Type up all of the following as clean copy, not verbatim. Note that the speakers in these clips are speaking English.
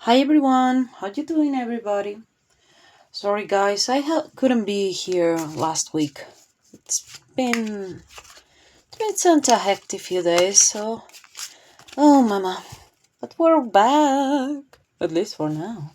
Hi everyone, how you doing everybody? Sorry guys, couldn't be here last week. It's been such a hectic few days, so oh mama. But we're back, at least for now.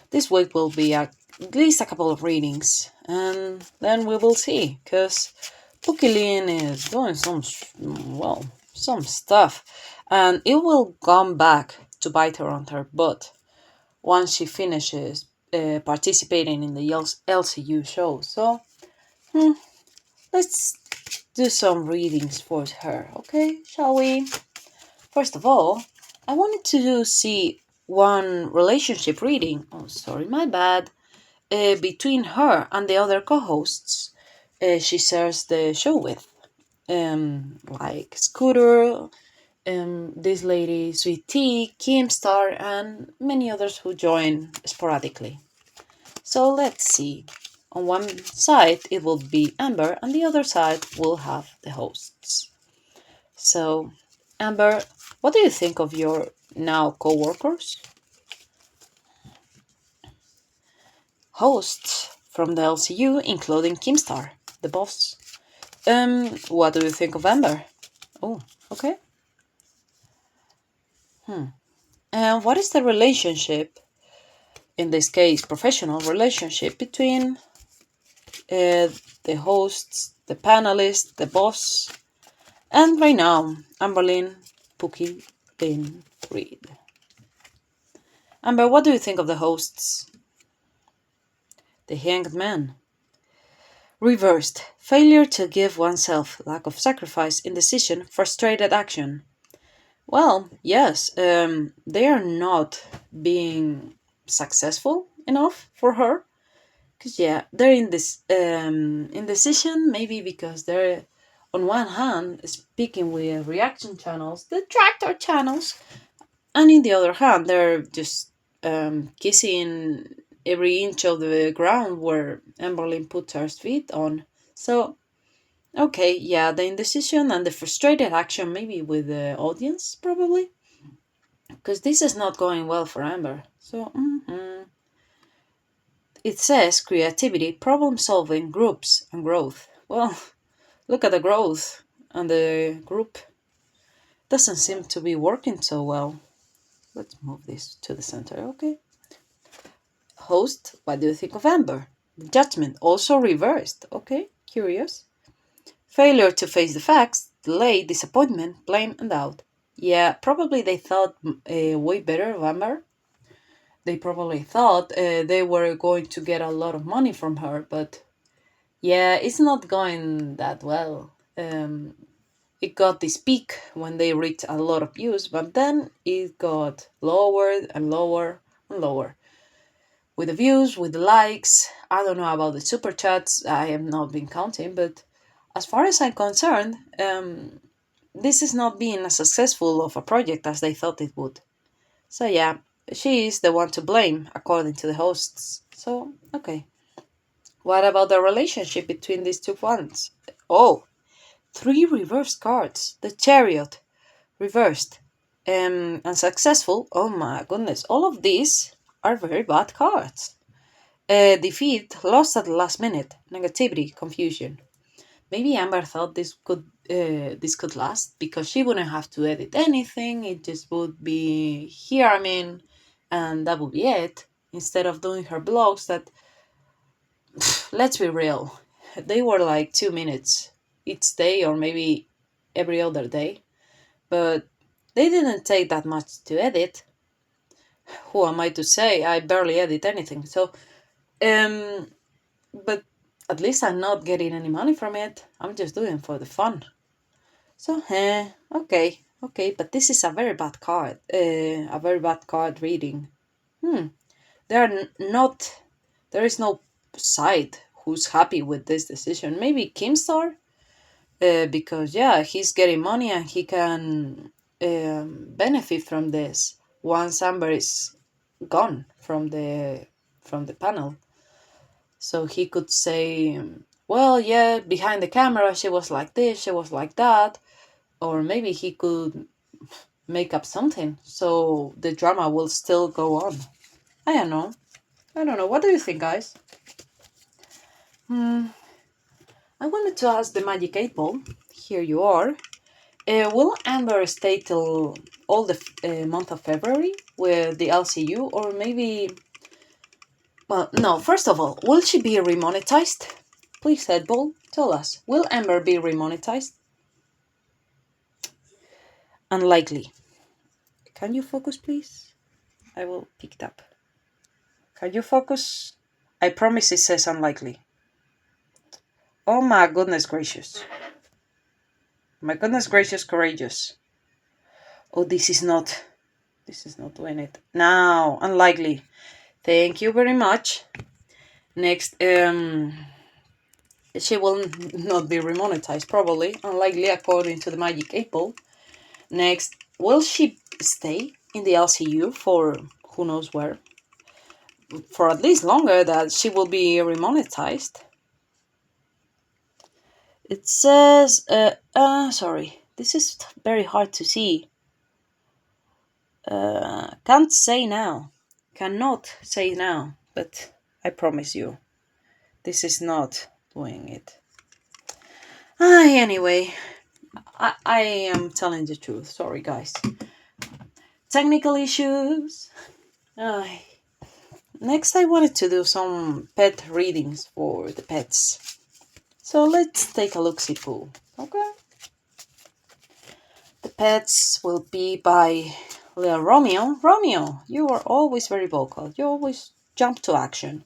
This week will be at least a couple of readings, and then we will see, cause Pukilin is doing some stuff, and it will come back to bite her on her butt once she finishes participating in the LCU show. So let's do some readings for her, okay? Shall we? First of all, I wanted to see one relationship reading. Oh, sorry, my bad. Between her and the other co-hosts she shares the show with, like Scooter, this lady, Sweet Tea, Kim Star, and many others who join sporadically. So let's see. On one side it will be Amber, and the other side will have the hosts. So, Amber, what do you think of your now co-workers? Hosts from the LCU, including Kimstar, the boss. What do you think of Amber? Oh, okay. And what is the relationship, in this case, professional relationship between the hosts, the panelists, the boss, and right now, Amberlynn Reid. Amber, what do you think of the hosts? The Hanged Man. Reversed. Failure to give oneself, lack of sacrifice, indecision, frustrated action. Well, yes, they are not being successful enough for her. Because, yeah, they're in this indecision, maybe because they're, on one hand, speaking with reaction channels, the tractor channels, and in the other hand, they're just kissing every inch of the ground where Amberlynn puts her feet on. So, okay, yeah, the indecision and the frustrated action, maybe with the audience, probably. Because this is not going well for Amber. So, it says creativity, problem solving, groups, and growth. Well, look at the growth, and the group doesn't seem to be working so well. Let's move this to the center, okay? Host, what do you think of Amber? Judgment, also reversed. Okay, curious. Failure to face the facts, delay, disappointment, blame, and doubt. Yeah, probably they thought way better of Amber. They probably thought they were going to get a lot of money from her, but yeah, it's not going that well. It got this peak when they reached a lot of views, but then it got lower and lower and lower. With the views, with the likes. I don't know about the super chats. I have not been counting, but as far as I'm concerned, this is not being as successful of a project as they thought it would. So yeah, she is the one to blame, according to the hosts. So okay, what about the relationship between these two ones? Oh, three reversed cards. The Chariot, reversed. Unsuccessful. Oh my goodness, all of these are very bad cards. Defeat, lost at the last minute, negativity, confusion. Maybe Amber thought this could last because she wouldn't have to edit anything. It just would be here, and that would be it. Instead of doing her blogs, that let's be real, they were like 2 minutes each day, or maybe every other day. But they didn't take that much to edit. Who am I to say? I barely edit anything. So, but at least I'm not getting any money from it. I'm just doing it for the fun. So, okay, but this is a very bad card. A very bad card reading. There are not. There is no side who's happy with this decision. Maybe Kimstar, because yeah, he's getting money and he can benefit from this once Amber is gone from the panel. So he could say, well, yeah, behind the camera she was like this, she was like that, or maybe he could make up something so the drama will still go on. I don't know. I don't know. What do you think, guys? Hmm. I wanted to ask the Magic 8 Ball. Here you are. Will Amber stay till all the month of February with the LCU, or maybe? Well, no. First of all, will she be remonetized? Please, Headball, tell us. Will Amber be remonetized? Unlikely. Can you focus, please? I will pick it up. Can you focus? I promise it says unlikely. Oh my goodness gracious. My goodness gracious courageous. Oh, this is not doing it. Now, unlikely. Thank you very much. Next, she will not be remonetized, probably. Unlikely, according to the Magic 8 Ball. Next, will she stay in the LCU for who knows where? For at least longer that she will be remonetized. It says, sorry, this is very hard to see. Can't say now. Cannot say now, but I promise you, this is not doing it. Anyway, I am telling the truth. Sorry, guys. Technical issues. Next, I wanted to do some pet readings for the pets. So let's take a look-see poo. Okay. The pets will be by little Romeo. Romeo, you are always very vocal. You always jump to action.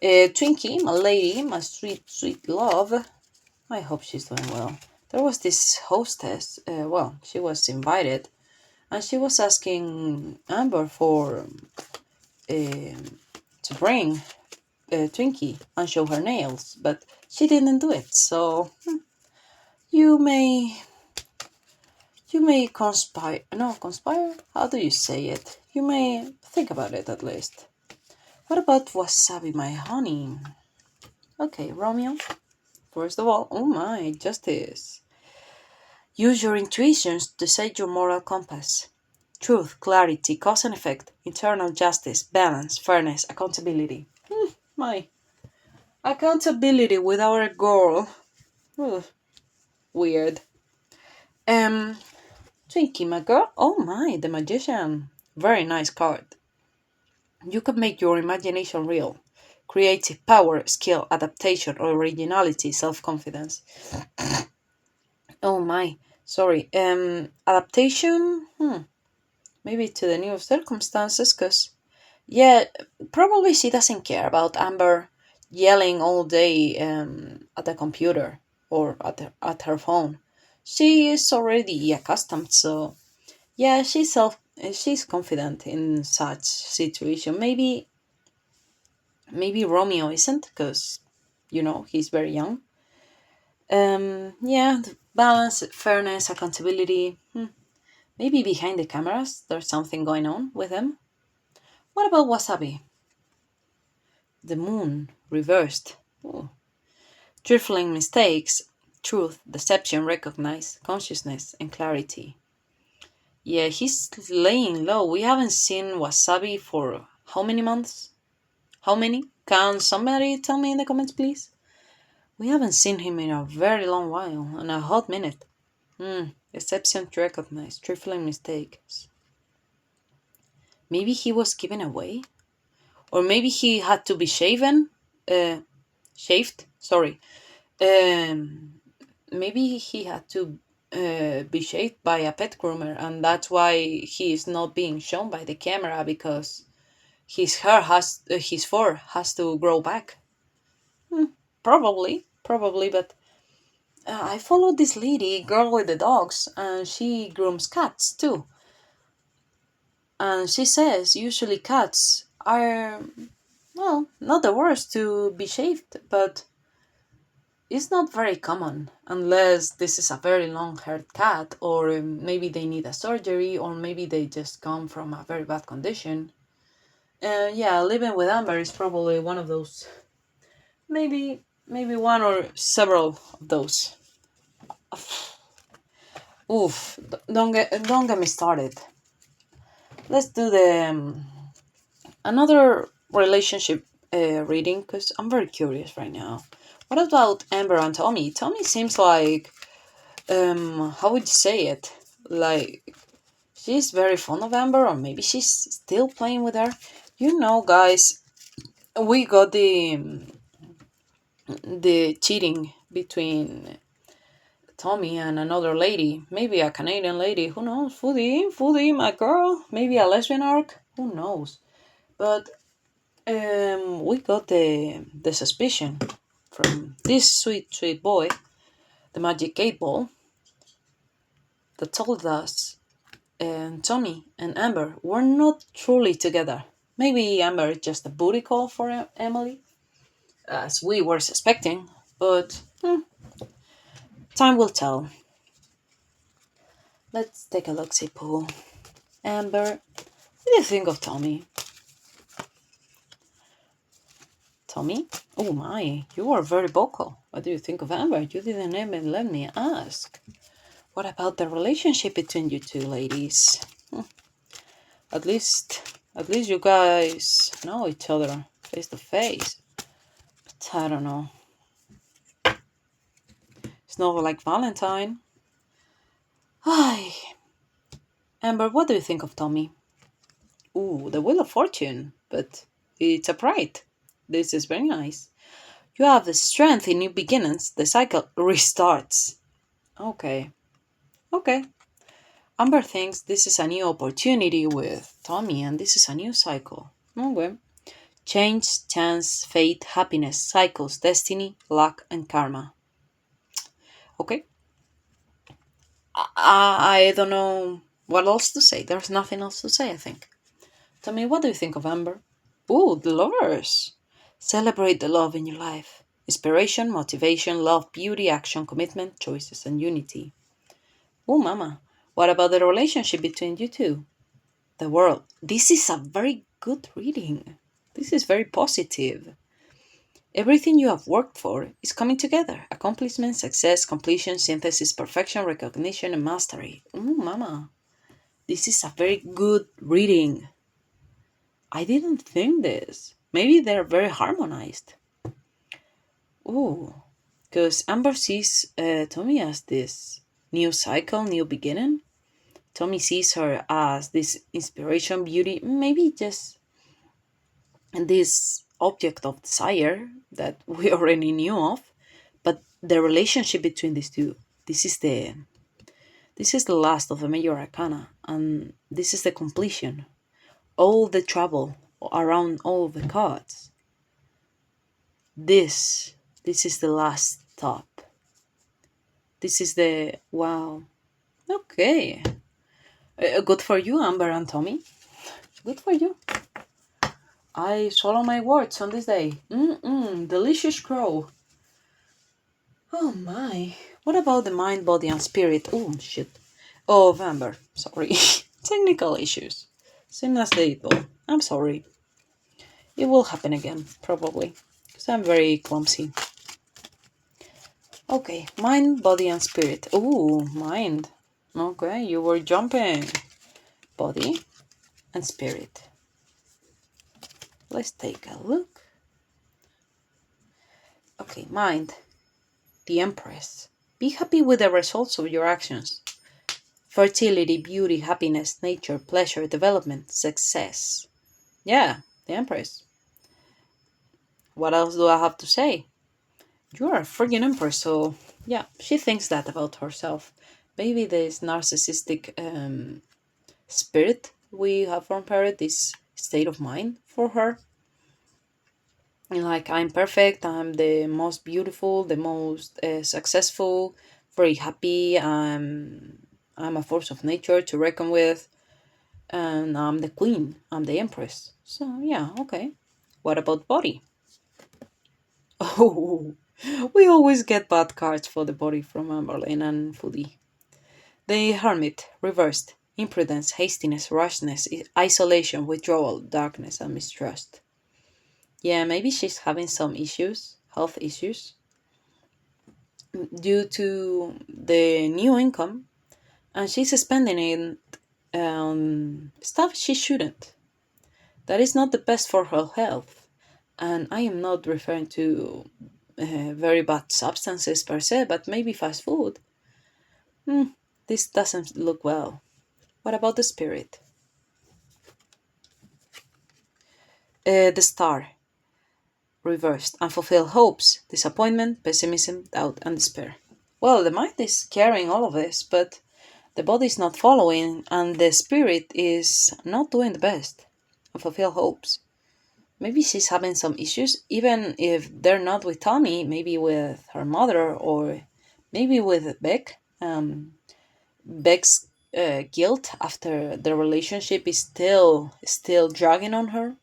Twinkie, my lady, my sweet, sweet love. I hope she's doing well. There was this hostess, she was invited, and she was asking Amber to bring Twinkie and show her nails, but she didn't do it. So you may conspire. No, conspire. How do you say it? You may think about it at least. What about wasabi, my honey? Okay, Romeo. First of all, oh my, justice. Use your intuitions to set your moral compass. Truth, clarity, cause and effect, internal justice, balance, fairness, accountability. My accountability without a goal. Ugh, weird. Twinkie, my girl. Oh my, the magician. Very nice card. You can make your imagination real. Creative power, skill, adaptation, originality, self-confidence. Oh my, sorry. Adaptation. Maybe to the new circumstances, cause yeah, probably she doesn't care about Amber yelling all day at the computer or at her phone. She is already accustomed, so yeah, she's confident in such situation. Maybe Romeo isn't, because he's very young. Yeah, the balance, fairness, accountability. Maybe behind the cameras, there's something going on with him. What about Wasabi? The moon reversed. Oh. Trifling mistakes, truth, deception, recognize, consciousness, and clarity. Yeah, he's laying low. We haven't seen Wasabi for how many months? How many? Can somebody tell me in the comments, please? We haven't seen him in a very long while, in a hot minute. Deception to recognize, trifling mistakes. Maybe he was given away? Or maybe he had to be shaved, sorry. Maybe he had to be shaved by a pet groomer, and that's why he is not being shown by the camera, because his fur has to grow back. Probably, but I follow this lady, girl with the dogs, and she grooms cats too. And she says usually cats are, well, not the worst to be shaved, but it's not very common unless this is a very long-haired cat, or maybe they need a surgery, or maybe they just come from a very bad condition. Yeah, living with Amber is probably one of those. Maybe one or several of those. Oof, don't get me started. Let's do the another relationship reading because I'm very curious right now. What about Amber and Tommy? Tommy seems like how would you say it? Like she's very fond of Amber, or maybe she's still playing with her. You know, guys, we got the cheating between Tommy and another lady, maybe a Canadian lady. Who knows? Foodie, my girl. Maybe a lesbian arc. Who knows? But we got the suspicion from this sweet boy, the Magic 8 Ball, that told us Tommy and Amber were not truly together. Maybe Amber is just a booty call for Emily, as we were suspecting, but time will tell. Let's take a look, see Pooh. Amber, what do you think of Tommy? Tommy? Oh my, you are very vocal. What do you think of Amber? You didn't even let me ask. What about the relationship between you two ladies? At least you guys know each other face to face. But I don't know. It's not like Valentine. Hi. Amber, what do you think of Tommy? Ooh, the Wheel of Fortune. But it's upright. This is very nice. You have the strength in new beginnings. The cycle restarts. Okay. Okay. Amber thinks this is a new opportunity with Tommy and this is a new cycle. Okay. Change, chance, fate, happiness, cycles, destiny, luck, and karma. Okay. I don't know what else to say. There's nothing else to say, I think. Tell me, what do you think of Amber? Ooh, the lovers. Celebrate the love in your life. Inspiration, motivation, love, beauty, action, commitment, choices, and unity. Oh, mama. What about the relationship between you two? The world. This is a very good reading. This is very positive. Everything you have worked for is coming together. Accomplishment, success, completion, synthesis, perfection, recognition, and mastery. Mama. This is a very good reading. I didn't think this. Maybe they're very harmonized. Ooh. Because Amber sees Tommy as this new cycle, new beginning. Tommy sees her as this inspiration, beauty, maybe just this object of desire that we already knew of. But the relationship between these two, this is the last of the major arcana, and this is the completion. All the trouble around all the cards. This is the last stop. This is the wow. Okay, good for you, Amber and Tommy. Good for you. I swallow my words on this day. Delicious crow. Oh my. What about the mind, body, and spirit? Oh shit. Oh, Amber. Sorry. Technical issues. Same as the 8 Ball. I'm sorry. It will happen again, probably. Because I'm very clumsy. Okay, mind, body, and spirit. Ooh, mind. Okay, you were jumping. Body and spirit. Let's take a look. Okay, mind. The Empress. Be happy with the results of your actions. Fertility, beauty, happiness, nature, pleasure, development, success. Yeah, the Empress. What else do I have to say? You're a friggin' Empress, so yeah, she thinks that about herself. Maybe this narcissistic spirit we have from her, this state of mind for her. And like, I'm perfect, I'm the most beautiful, the most successful, very happy, I'm a force of nature to reckon with, and I'm the queen, I'm the empress. So yeah, okay. What about body? Oh, we always get bad cards for the body from Amberlynn and Foodie. The hermit, reversed, imprudence, hastiness, rashness, isolation, withdrawal, darkness, and mistrust. Yeah, maybe she's having some issues, health issues, due to the new income. and she's spending it on stuff she shouldn't. That is not the best for her health. And I am not referring to very bad substances per se, but maybe fast food. Hmm, this doesn't look well. What about the spirit? The star, reversed, unfulfilled hopes, disappointment, pessimism, doubt, and despair. Well, the mind is carrying all of this, but the body is not following, and the spirit is not doing the best. Unfulfilled hopes. Maybe she's having some issues, even if they're not with Tommy, maybe with her mother or maybe with Beck. Beck's guilt after the relationship is still dragging on her.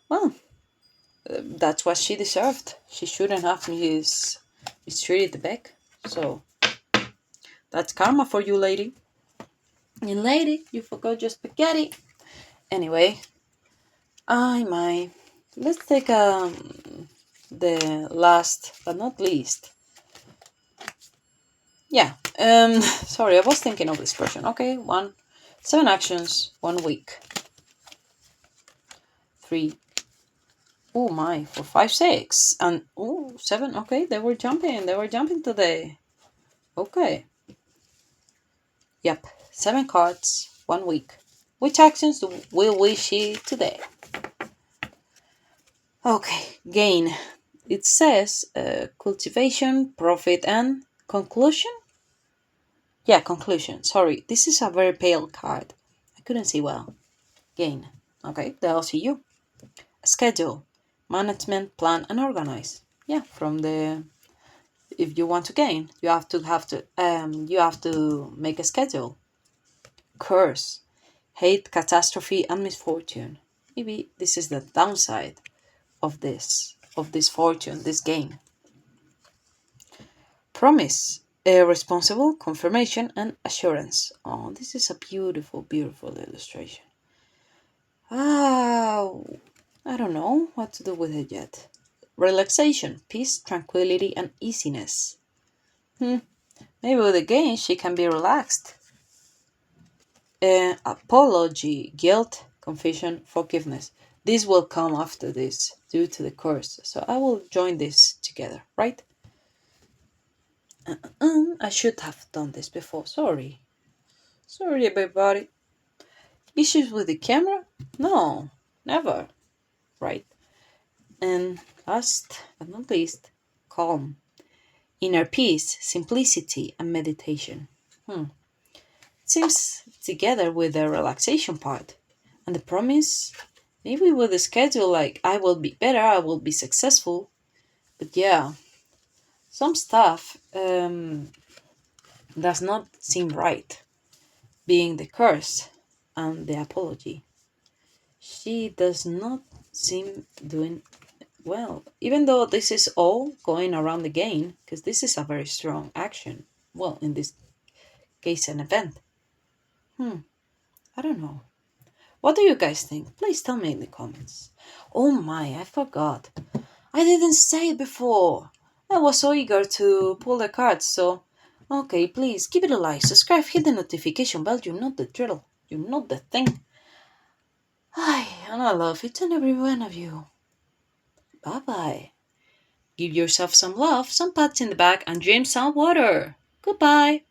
Well, that's what she deserved. She shouldn't have mistreated Beck. So that's karma for you, lady. And lady, you forgot your spaghetti. Anyway, I my. Let's take the last but not least. Yeah. Sorry, I was thinking of this version. Okay, 7 actions, 1 week. 3. Oh my, for 5, 6. And 7. Okay, they were jumping today. Okay. Yep. 7 cards, 1 week. Which actions will we see today? Okay, gain. It says cultivation, profit, and conclusion? Yeah, conclusion. Sorry, this is a very pale card. I couldn't see well. Gain. Okay, they'll see you. Schedule. Management, plan, and organize. Yeah, from the if you want to gain, you have to make a schedule. Curse. Hate, catastrophe, and misfortune. Maybe this is the downside of this fortune, this gain. Promise, responsible, confirmation, and assurance. Oh, this is a beautiful, beautiful illustration. I don't know what to do with it yet. Relaxation, peace, tranquility, and easiness. Maybe with the gain she can be relaxed. Apology, guilt, confession, forgiveness. This will come after this due to the curse. So I will join this together, right? I should have done this before. Sorry. Sorry, everybody. Issues with the camera? No, never. Right. And last but not least, calm. Inner peace, simplicity, and meditation. It seems together with the relaxation part. And the promise, maybe with the schedule, like I will be better, I will be successful. But yeah, some stuff does not seem right. Being the curse and the apology. She does not seem doing well, even though this is all going around the game, because this is a very strong action. Well, in this case, an event. I don't know. What do you guys think? Please tell me in the comments. Oh my, I forgot. I didn't say it before. I was so eager to pull the cards, so... Okay, please, give it a like, subscribe, hit the notification bell. You know the drill. You know the thing. And I love each and every one of you. Bye-bye. Give yourself some love, some pats in the back, and drink some water. Goodbye.